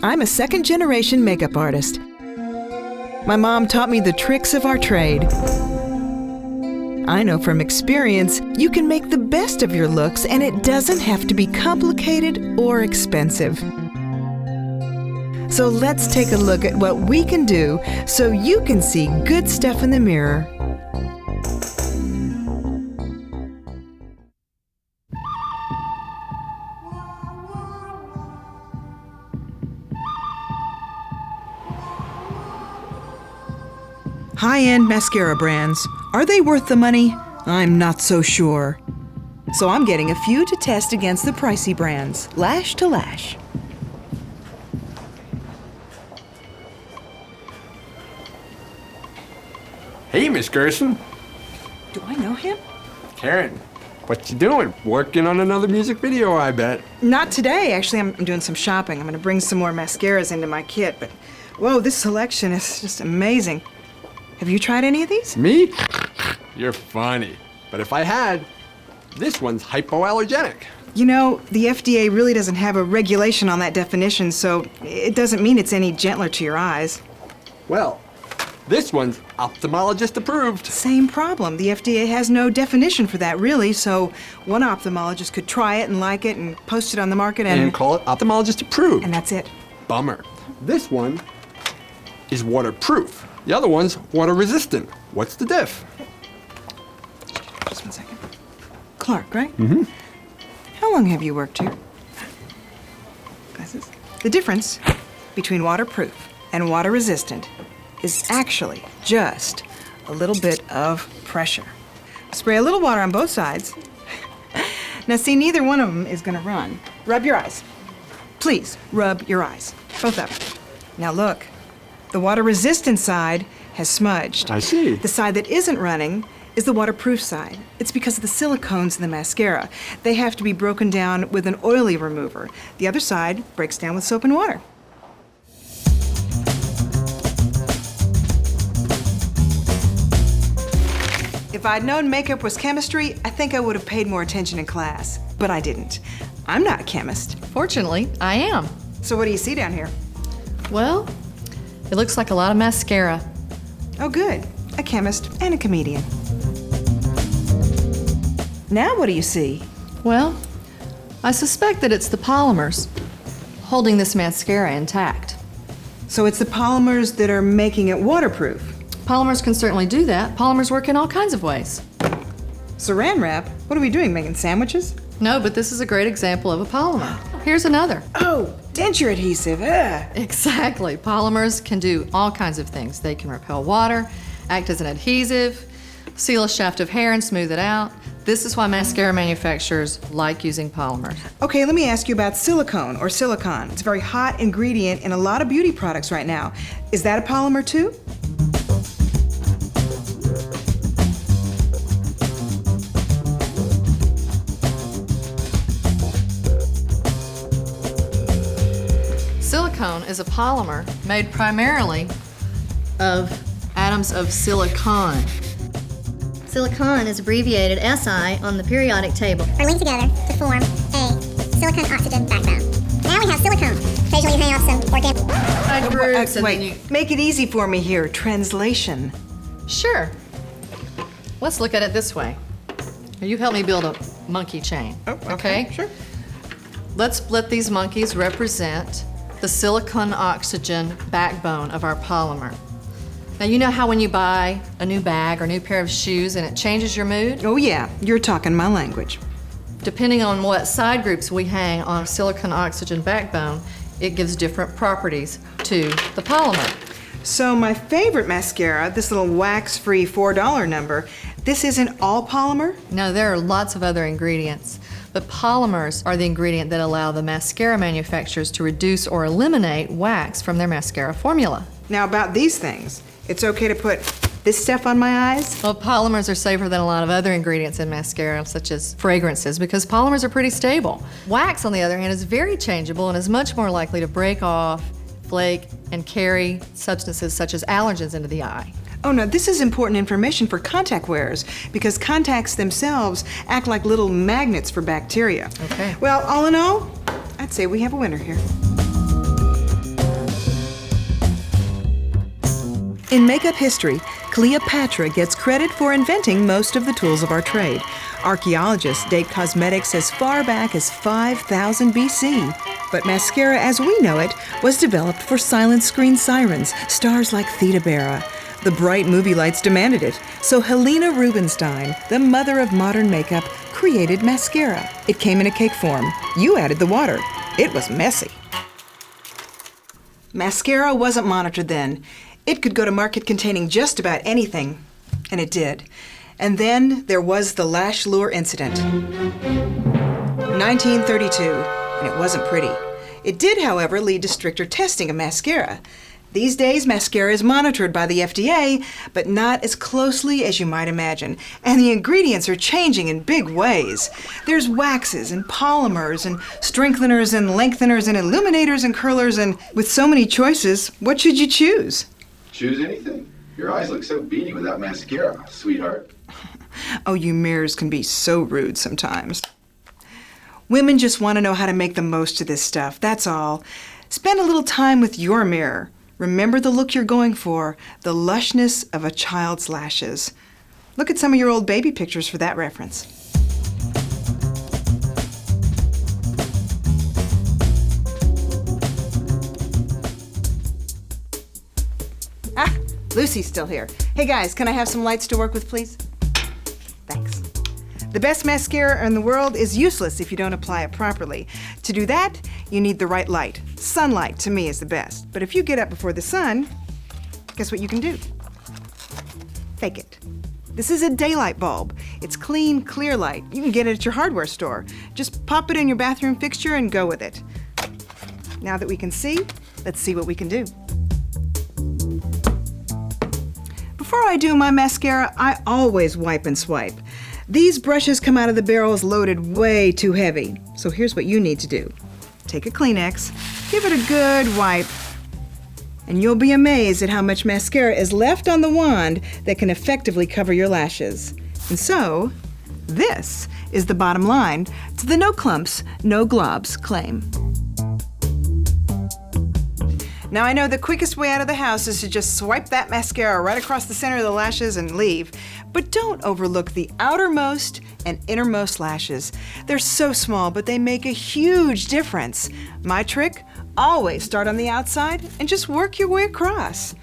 I'm a second-generation makeup artist. My mom taught me the tricks of our trade. I know from experience you can make the best of your looks, and it doesn't have to be complicated or expensive. So let's take a look at what we can do so you can see good stuff in the mirror. High-end mascara brands. Are they worth the money? I'm not so sure. So I'm getting a few to test against the pricey brands, lash to lash. Hey, Miss Gerson. Do I know him? Karen, what you doing? Working on another music video, I bet. Not today. Actually, I'm doing some shopping. I'm going to bring some more mascaras into my kit, but whoa, this selection is just amazing. Have you tried any of these? Me? You're funny. But if I had, this one's hypoallergenic. You know, the FDA really doesn't have a regulation on that definition, so it doesn't mean it's any gentler to your eyes. Well, this one's ophthalmologist approved. Same problem. The FDA has no definition for that, really, so one ophthalmologist could try it and like it and post it on the market And call it ophthalmologist approved. And that's it. Bummer. This one is waterproof. The other one's water resistant. What's the diff? Just 1 second. Clark, right? Mm-hmm. How long have you worked here? Glasses. The difference between waterproof and water resistant is actually just a little bit of pressure. Spray a little water on both sides. Now see, neither one of them is gonna run. Rub your eyes. Please, rub your eyes. Both of them. Now look, the water-resistant side has smudged. I see. The side that isn't running is the waterproof side. It's because of the silicones in the mascara. They have to be broken down with an oily remover. The other side breaks down with soap and water. If I'd known makeup was chemistry, I think I would have paid more attention in class. But I didn't. I'm not a chemist. Fortunately, I am. So what do you see down here? Well, it looks like a lot of mascara. Oh, good. A chemist and a comedian. Now what do you see? Well, I suspect that it's the polymers holding this mascara intact. So it's the polymers that are making it waterproof. Polymers can certainly do that. Polymers work in all kinds of ways. Saran wrap? What are we doing, making sandwiches? No, but this is a great example of a polymer. Here's another. Oh, denture adhesive. Exactly. Polymers can do all kinds of things. They can repel water, act as an adhesive, seal a shaft of hair and smooth it out. This is why mascara manufacturers like using polymers. Okay, let me ask you about silicone or silicon. It's a very hot ingredient in a lot of beauty products right now. Is that a polymer too? Silicone is a polymer made primarily of atoms of silicon. Silicon is abbreviated Si on the periodic table. Are linked together to form a silicon-oxygen backbone. Now we have silicone. Occasionally you hang off some organic Groups and Wait, then you... make it easy for me here. Translation. Sure. Let's look at it this way. You help me build a monkey chain. Oh, okay. Sure. Let's let these monkeys represent the silicon-oxygen backbone of our polymer. Now, you know how when you buy a new bag or a new pair of shoes and it changes your mood? Oh yeah, you're talking my language. Depending on what side groups we hang on a silicon-oxygen backbone, it gives different properties to the polymer. So my favorite mascara, this little wax-free $4 number, this isn't all polymer? No, there are lots of other ingredients, but polymers are the ingredient that allow the mascara manufacturers to reduce or eliminate wax from their mascara formula. Now about these things, it's okay to put this stuff on my eyes? Well, polymers are safer than a lot of other ingredients in mascara, such as fragrances, because polymers are pretty stable. Wax, on the other hand, is very changeable and is much more likely to break off, flake, and carry substances such as allergens into the eye. Oh no, this is important information for contact wearers because contacts themselves act like little magnets for bacteria. Okay. Well, all in all, I'd say we have a winner here. In makeup history, Cleopatra gets credit for inventing most of the tools of our trade. Archaeologists date cosmetics as far back as 5000 BC. But mascara as we know it was developed for silent screen sirens, stars like Theda Bara. The bright movie lights demanded it, so Helena Rubinstein, the mother of modern makeup, created mascara. It came in a cake form. You added the water. It was messy. Mascara wasn't monitored then. It could go to market containing just about anything, and it did. And then there was the Lash Lure incident. 1932, and it wasn't pretty. It did, however, lead to stricter testing of mascara. These days, mascara is monitored by the FDA, but not as closely as you might imagine. And the ingredients are changing in big ways. There's waxes and polymers and strengtheners and lengtheners and illuminators and curlers, and with so many choices, what should you choose? Choose anything. Your eyes look so beady without mascara, sweetheart. Oh, you mirrors can be so rude sometimes. Women just want to know how to make the most of this stuff, that's all. Spend a little time with your mirror. Remember the look you're going for, the lushness of a child's lashes. Look at some of your old baby pictures for that reference. Ah, Lucy's still here. Hey guys, can I have some lights to work with, please? Thanks. The best mascara in the world is useless if you don't apply it properly. To do that, you need the right light. Sunlight, to me, is the best. But if you get up before the sun, guess what you can do? Fake it. This is a daylight bulb. It's clean, clear light. You can get it at your hardware store. Just pop it in your bathroom fixture and go with it. Now that we can see, let's see what we can do. Before I do my mascara, I always wipe and swipe. These brushes come out of the barrels loaded way too heavy. So here's what you need to do. Take a Kleenex, give it a good wipe, and you'll be amazed at how much mascara is left on the wand that can effectively cover your lashes. And so, this is the bottom line to the no clumps, no globs claim. Now I know the quickest way out of the house is to just swipe that mascara right across the center of the lashes and leave. But don't overlook the outermost and innermost lashes. They're so small, but they make a huge difference. My trick? Always start on the outside and just work your way across.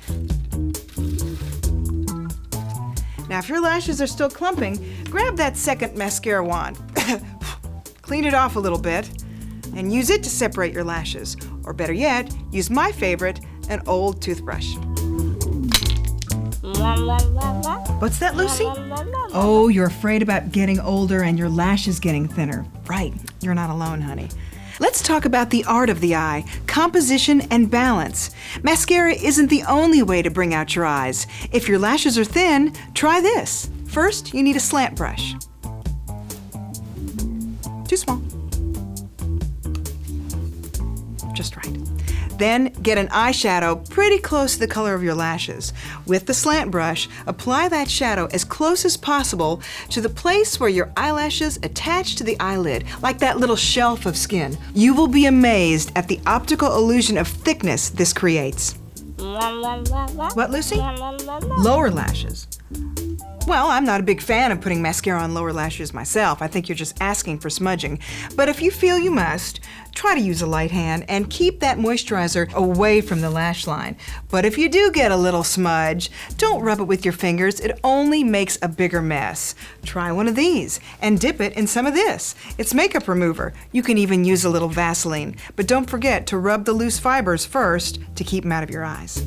Now if your lashes are still clumping, grab that second mascara wand. Clean it off a little bit and use it to separate your lashes. Or better yet, use my favorite, an old toothbrush. What's that, Lucy? Oh, you're afraid about getting older and your lashes getting thinner. Right, you're not alone, honey. Let's talk about the art of the eye, composition and balance. Mascara isn't the only way to bring out your eyes. If your lashes are thin, try this. First, you need a slant brush. Too small. Just right. Then get an eyeshadow pretty close to the color of your lashes. With the slant brush, apply that shadow as close as possible to the place where your eyelashes attach to the eyelid, like that little shelf of skin. You will be amazed at the optical illusion of thickness this creates. What, Lucy? Lower lashes. Well, I'm not a big fan of putting mascara on lower lashes myself. I think you're just asking for smudging. But if you feel you must, try to use a light hand and keep that moisturizer away from the lash line. But if you do get a little smudge, don't rub it with your fingers. It only makes a bigger mess. Try one of these and dip it in some of this. It's makeup remover. You can even use a little Vaseline. But don't forget to rub the loose fibers first to keep them out of your eyes.